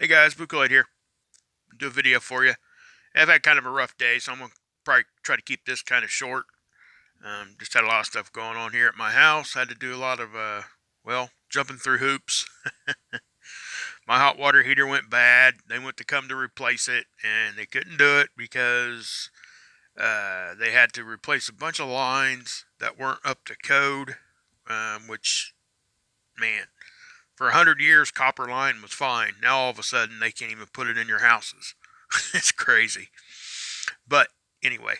Hey guys, Bukoid here. Do a video for you. I've had kind of a rough day, so I'm gonna probably try to keep this kind of short. Just had a lot of stuff going on here at my house. Had to do a lot of jumping through hoops. My hot water heater went bad. They went to come to replace it, and they couldn't do it because they had to replace a bunch of lines that weren't up to code. Which, man, for 100 years, copper line was fine. Now all of a sudden, they can't even put it in your houses. It's crazy. But anyway,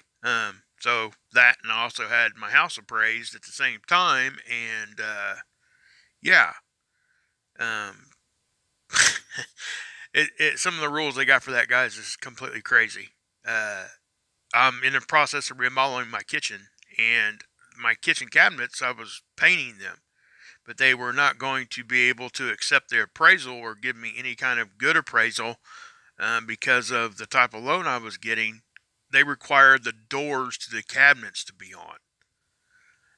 so that, and I also had my house appraised at the same time, and yeah, um, some of the rules they got for that, guys, is completely crazy. Uh, I'm in the process of remodeling my kitchen, and my kitchen cabinets, I was painting them, but they were not going to be able to accept the appraisal or give me any kind of good appraisal because of the type of loan I was getting. They required the doors to the cabinets to be on.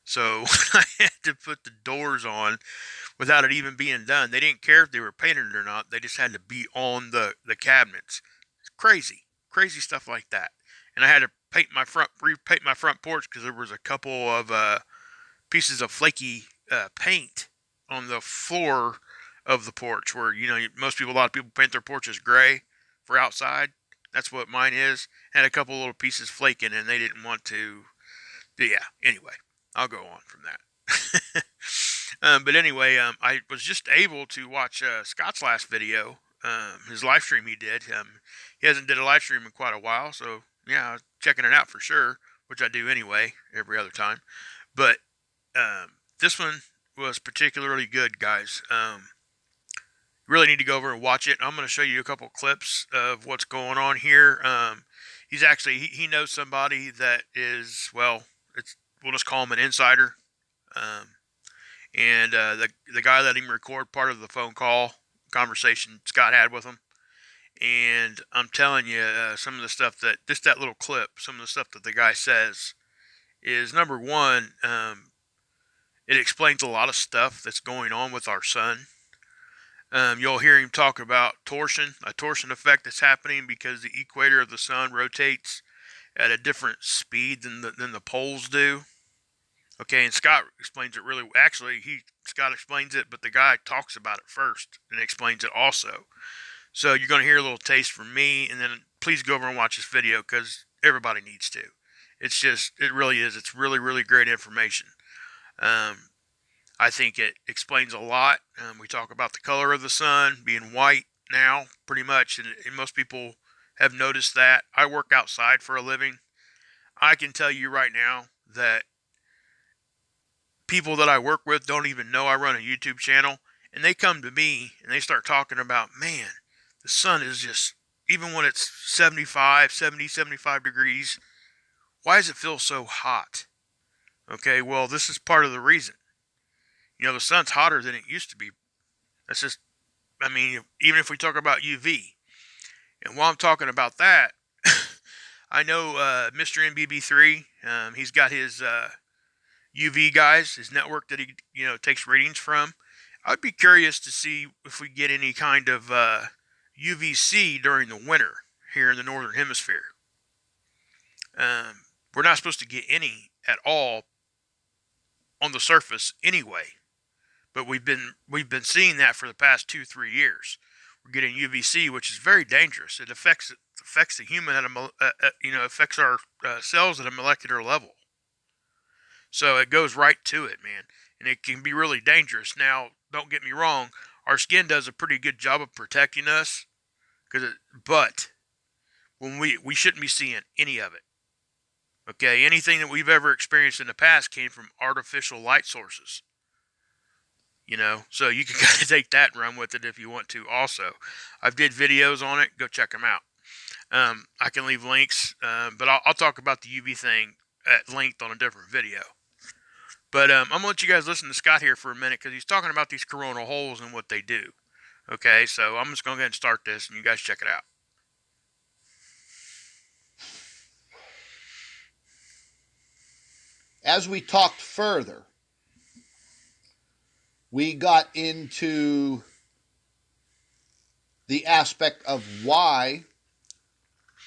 So I had to put the doors on without it even being done. They didn't care if they were painted or not. They just had to be on the cabinets. It's crazy, crazy stuff like that. And I had to repaint my front porch because there was a couple of pieces of flaky paint on the floor of the porch where, a lot of people paint their porches gray for outside. That's what mine is. Had a couple little pieces flaking, and they didn't want to. Yeah. Anyway, I'll go on from that. But anyway, I was just able to watch Scott's last video, his live stream he did. He hasn't did a live stream in quite a while, so yeah, checking it out for sure, which I do anyway every other time. But this one was particularly good, guys. Really need to go over and watch it. I'm going to show you a couple clips of what's going on here. He's actually he knows somebody that is, we'll just call him an insider. Um, and the guy let him record part of the phone call conversation Scott had with him. And I'm telling you, some of the stuff that little clip, some of the stuff that the guy says is, number one, it explains a lot of stuff that's going on with our sun. You'll hear him talk about a torsion effect that's happening because the equator of the sun rotates at a different speed than the poles do. Okay, and Scott explains it really. Actually, Scott explains it, but the guy talks about it first and explains it also. So you're going to hear a little taste from me, and then please go over and watch this video because everybody needs to. It really is. It's really, really great information. Um, I think it explains a lot. We talk about the color of the sun being white now, pretty much, and most people have noticed that. I work outside for a living. I can tell you right now that people that I work with don't even know I run a YouTube channel, and they come to me and they start talking about, man, the sun is just, even when it's 75 degrees, why does it feel so hot? Okay, well, this is part of the reason. The sun's hotter than it used to be. That's just, even if we talk about UV. And while I'm talking about that, I know Mr. MBB3, he's got his UV guys, his network that he takes readings from. I'd be curious to see if we get any kind of UVC during the winter here in the northern hemisphere. We're not supposed to get any at all on the surface anyway, but we've been seeing that for the past 2-3 years. We're getting UVC, which is very dangerous. It affects the human at affects our cells at a molecular level. So it goes right to it, man, and it can be really dangerous. Now, don't get me wrong, our skin does a pretty good job of protecting us, but when we shouldn't be seeing any of it. Okay, anything that we've ever experienced in the past came from artificial light sources. So you can kind of take that and run with it if you want to. Also, I've did videos on it. Go check them out. I can leave links, but I'll talk about the UV thing at length on a different video. But I'm going to let you guys listen to Scott here for a minute because he's talking about these coronal holes and what they do. Okay, so I'm just going to go ahead and start this, and you guys check it out. As we talked further, we got into the aspect of why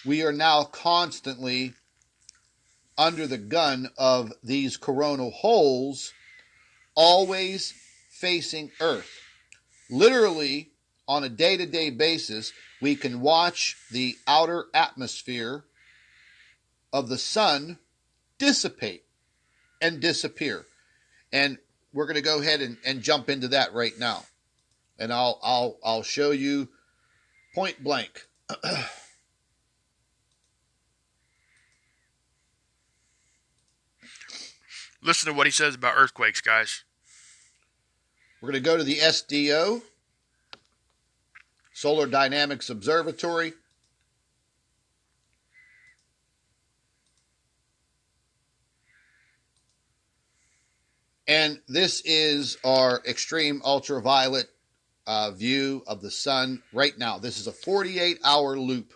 we are now constantly under the gun of these coronal holes, always facing Earth. Literally, on a day-to-day basis, we can watch the outer atmosphere of the sun dissipate and disappear. And we're going to go ahead and jump into that right now. And I'll show you point blank. Listen to what he says about earthquakes, guys. We're going to go to the SDO, Solar Dynamics Observatory. And this is our extreme ultraviolet view of the sun right now. This is a 48-hour loop.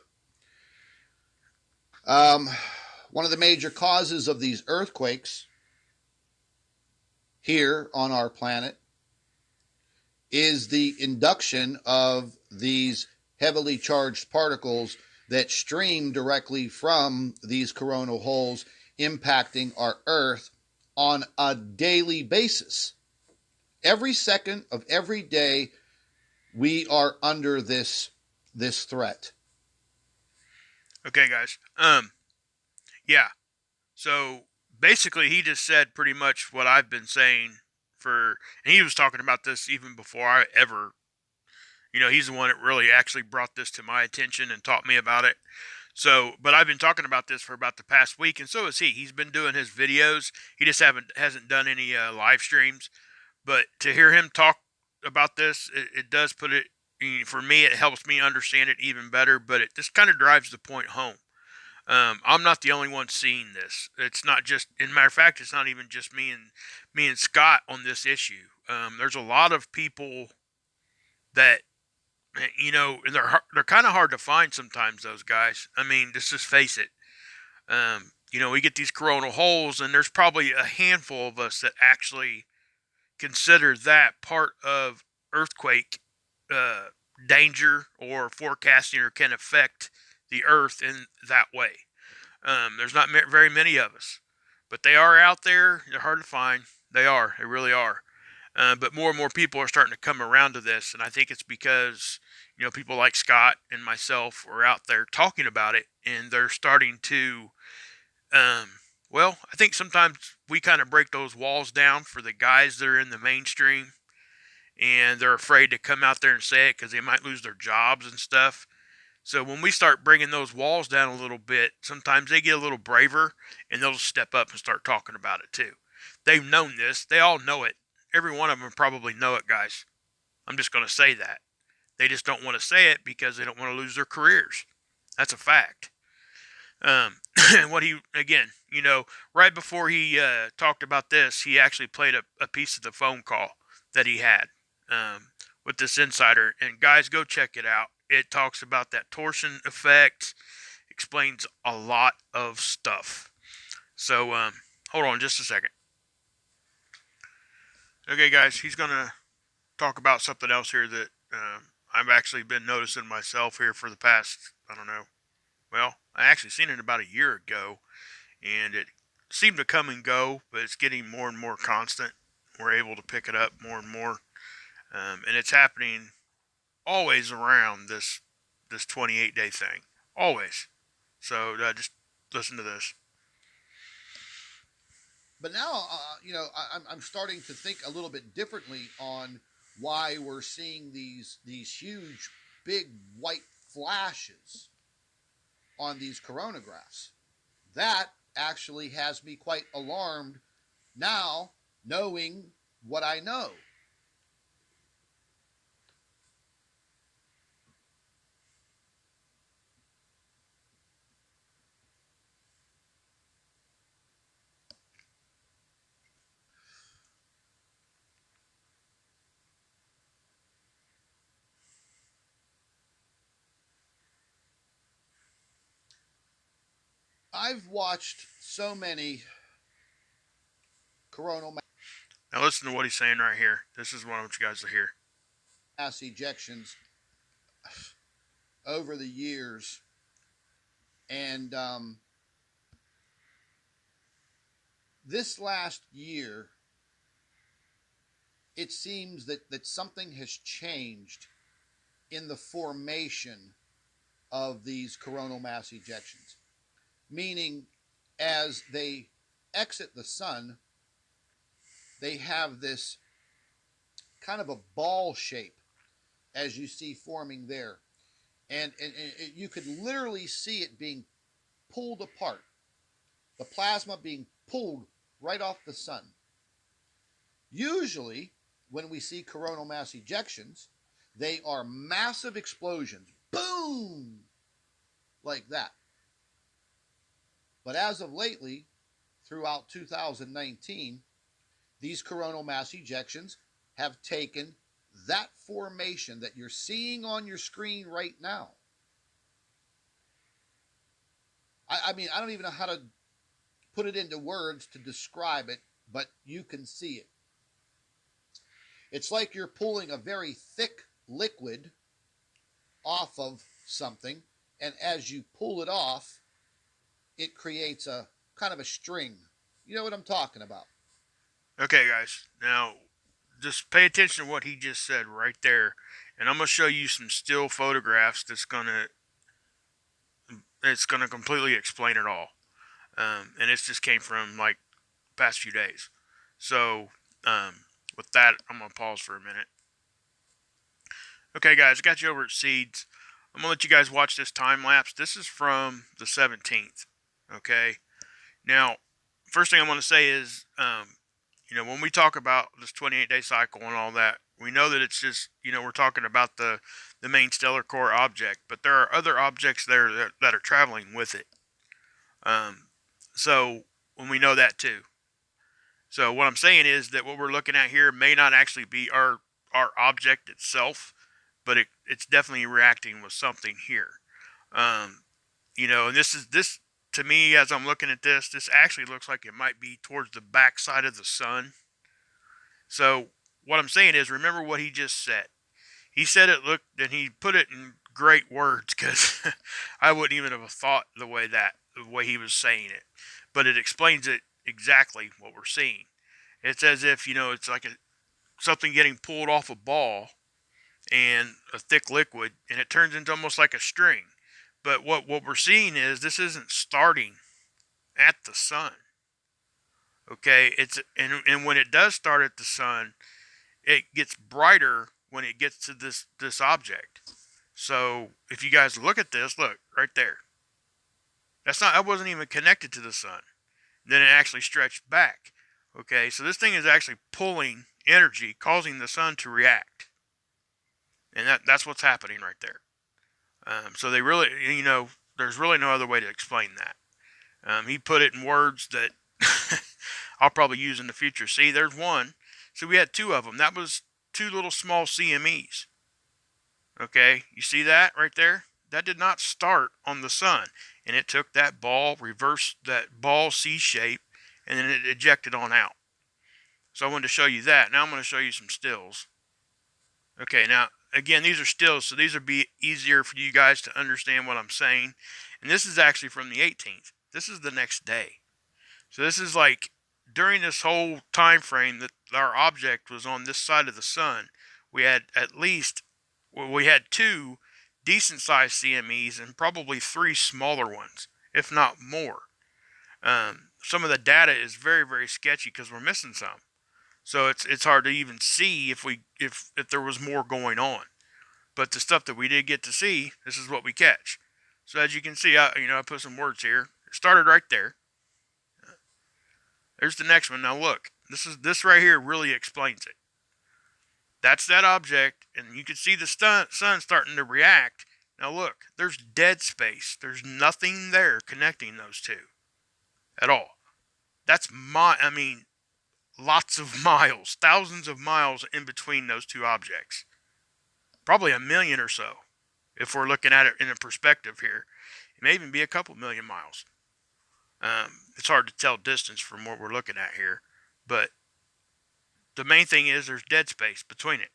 One of the major causes of these earthquakes here on our planet is the induction of these heavily charged particles that stream directly from these coronal holes, impacting our Earth on a daily basis. Every second of every day, we are under this threat. Okay, guys. Yeah. So basically, he just said pretty much what I've been saying and he was talking about this even before I ever, he's the one that really actually brought this to my attention and taught me about it. So, but I've been talking about this for about the past week, and so has he. He's been doing his videos. He just hasn't done any live streams. But to hear him talk about this, it does put it, for me, it helps me understand it even better. But it just kind of drives the point home. I'm not the only one seeing this. It's not just, in matter of fact, it's not even just me and Scott on this issue. There's a lot of people that, they're kind of hard to find sometimes. Those guys. I mean, just face it. We get these coronal holes, and there's probably a handful of us that actually consider that part of earthquake danger or forecasting, or can affect the earth in that way. There's not very many of us, but they are out there. They're hard to find. They really are. But more and more people are starting to come around to this, and I think it's because people like Scott and myself are out there talking about it, and they're starting to. I think sometimes we kind of break those walls down for the guys that are in the mainstream, and they're afraid to come out there and say it because they might lose their jobs and stuff. So when we start bringing those walls down a little bit, sometimes they get a little braver, and they'll step up and start talking about it too. They've known this. They all know it. Every one of them probably know it, guys. I'm just going to say that. They just don't want to say it because they don't want to lose their careers. That's a fact. Again, right before he talked about this, he actually played a piece of the phone call that he had with this insider. And guys, go check it out. It talks about that torsion effect, explains a lot of stuff. So, hold on just a second. Okay, guys, he's going to talk about something else here that I've actually been noticing myself here for the past, I don't know. Well, I actually seen it about a year ago, and it seemed to come and go, but it's getting more and more constant. We're able to pick it up more and more, and it's happening always around this 28-day thing, always. So just listen to this. But now, I'm starting to think a little bit differently on why we're seeing these huge, big white flashes on these coronagraphs. That actually has me quite alarmed now, knowing what I know. I've watched so many coronal Now listen to what he's saying right here. This is what I want you guys to hear. mass ejections over the years, and this last year, it seems that something has changed in the formation of these coronal mass ejections. Meaning, as they exit the sun, they have this kind of a ball shape, as you see forming there. And you could literally see it being pulled apart, the plasma being pulled right off the sun. Usually, when we see coronal mass ejections, they are massive explosions. Boom! Like that. But as of lately, throughout 2019, these coronal mass ejections have taken that formation that you're seeing on your screen right now. I mean, I don't even know how to put it into words to describe it, but you can see it. It's like you're pulling a very thick liquid off of something, and as you pull it off, it creates a kind of a string. You know what I'm talking about? Okay, guys. Now, just pay attention to what he just said right there, and I'm gonna show you some still photographs it's gonna completely explain it all. And it just came from like past few days. So, with that, I'm gonna pause for a minute. Okay, guys, I got you over at Seeds. I'm gonna let you guys watch this time lapse. This is from the 17th. Okay. Now, first thing I want to say is, when we talk about this 28-day cycle and all that, we know that it's just, we're talking about the main stellar core object, but there are other objects there that are traveling with it. So when we know that too. So what I'm saying is that what we're looking at here may not actually be our object itself, but it's definitely reacting with something here. And this to me, as I'm looking at this actually looks like it might be towards the back side of the sun. So what I'm saying is, remember what he just said. He said it looked, and he put it in great words because I wouldn't even have thought the way he was saying it, but it explains it exactly what we're seeing. It's as if it's like something getting pulled off a ball and a thick liquid, and it turns into almost like a string. But what we're seeing is this isn't starting at the sun. Okay, and when it does start at the sun, it gets brighter when it gets to this object. So if you guys look at this, look right there. That wasn't even connected to the sun. Then it actually stretched back. Okay, so this thing is actually pulling energy, causing the sun to react, and that's what's happening right there. So they really, there's really no other way to explain that. He put it in words that I'll probably use in the future. See, there's one. So we had two of them. That was two little small CMEs. Okay, you see that right there? That did not start on the sun, and it took that ball, reversed that ball C shape, and then it ejected on out. So I wanted to show you that. Now I'm going to show you some stills. Okay, now again, these are stills, so these will be easier for you guys to understand what I'm saying. And this is actually from the 18th. This is the next day. So this is like during this whole time frame that our object was on this side of the sun, we had two decent sized CMEs and probably three smaller ones, if not more. Some of the data is very, very sketchy because we're missing some. So it's hard to even see if there was more going on. But the stuff that we did get to see, this is what we catch. So as you can see, I put some words here. It started right there. There's the next one. Now look, this right here really explains it. That's that object, and you can see the sun starting to react. Now look, there's dead space. There's nothing there connecting those two at all. That's lots of miles, thousands of miles in between those two objects. Probably a million or so, if we're looking at it in a perspective here. It may even be a couple million miles. It's hard to tell distance from what we're looking at here, but the main thing is there's dead space between it.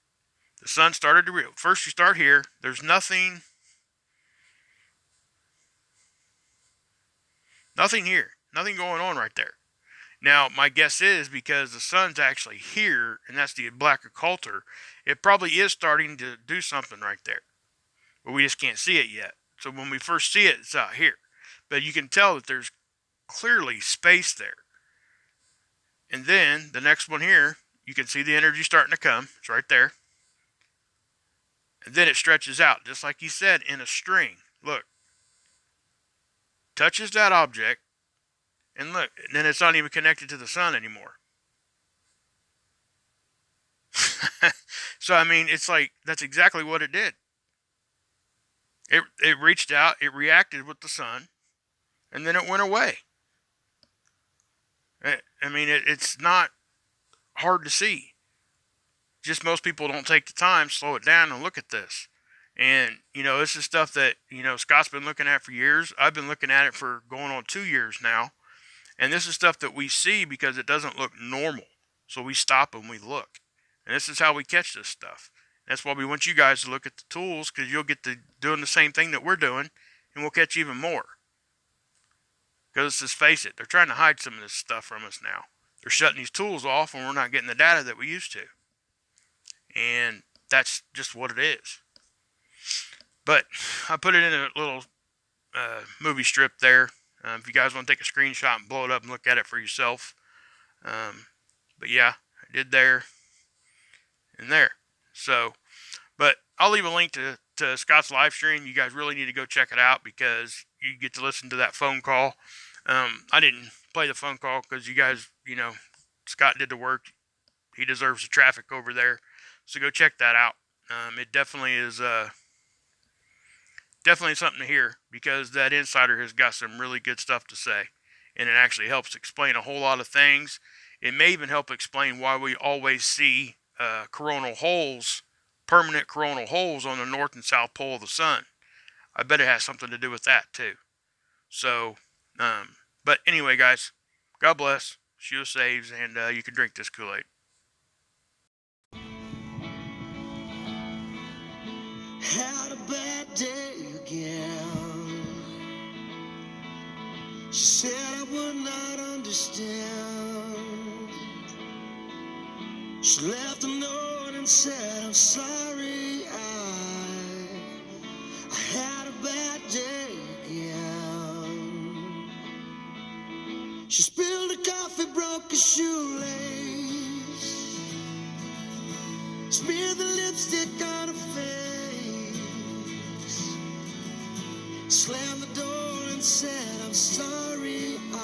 The sun started to first you start here. There's nothing Nothing here. Nothing going on right there. Now, my guess is because the sun's actually here, and that's the black occulter, it probably is starting to do something right there. But we just can't see it yet. So when we first see it, it's out here. But you can tell that there's clearly space there. And then the next one here, you can see the energy starting to come. It's right there. And then it stretches out, just like you said, in a string. Look. Touches that object, and look, and then it's not even connected to the sun anymore. So, I mean, it's like, that's exactly what it did. It reached out, it reacted with the sun, and then it went away. I mean, it's not hard to see. Just most people don't take the time, slow it down, and look at this. And, this is stuff that, Scott's been looking at for years. I've been looking at it for going on 2 years now. And this is stuff that we see because it doesn't look normal. So we stop and we look. And this is how we catch this stuff. That's why we want you guys to look at the tools, because you'll get to doing the same thing that we're doing, and we'll catch even more. Because let's just face it, they're trying to hide some of this stuff from us now. They're shutting these tools off, and we're not getting the data that we used to. And that's just what it is. But I put it in a little movie strip there. If you guys want to take a screenshot and blow it up and look at it for yourself. But yeah, I did there and there. So, but I'll leave a link to Scott's live stream. You guys really need to go check it out because you get to listen to that phone call. I didn't play the phone call because you guys, Scott did the work. He deserves the traffic over there. So go check that out. It definitely is definitely something to hear because that insider has got some really good stuff to say. And it actually helps explain a whole lot of things. It may even help explain why we always see coronal holes, permanent coronal holes on the north and south pole of the sun. I bet it has something to do with that too. So, but anyway, guys, God bless. Shua saves, and you can drink this Kool-Aid. Had a bad day again. She said I would not understand. She left a note and said I'm sorry. I had a bad day again. She spilled the coffee, broke a shoelace, smeared the lipstick on her face, slammed the door and said I'm sorry. I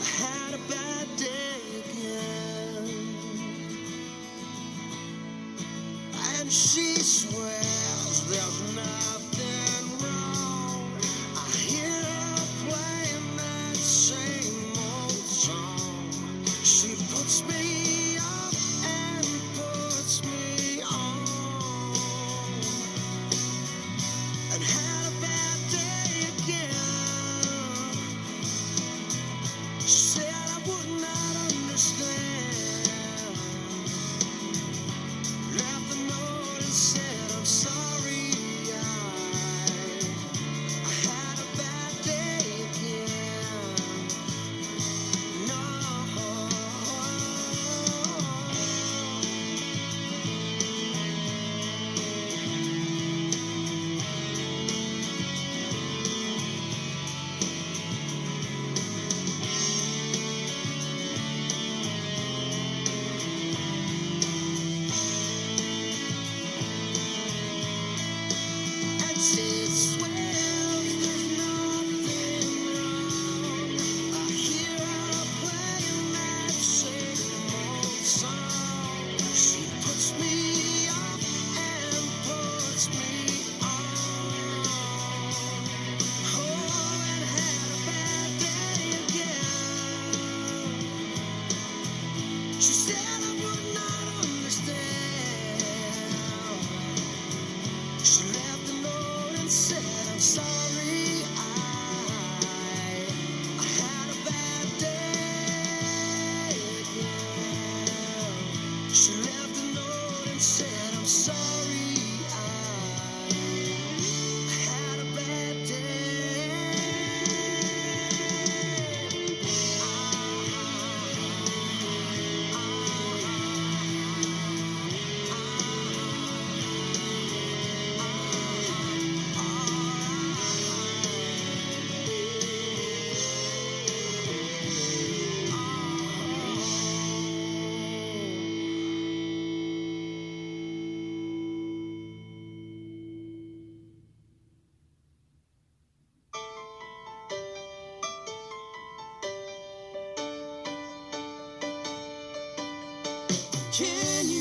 had a bad day again. And she swears there's nothing wrong. I hear her playing that same old song. She puts me up and puts me on. And had a bad day again. She said I would not understand. Left a note and said I'm sorry. I had a bad day again. No.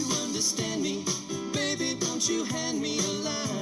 you understand me? Baby, don't you hand me a line.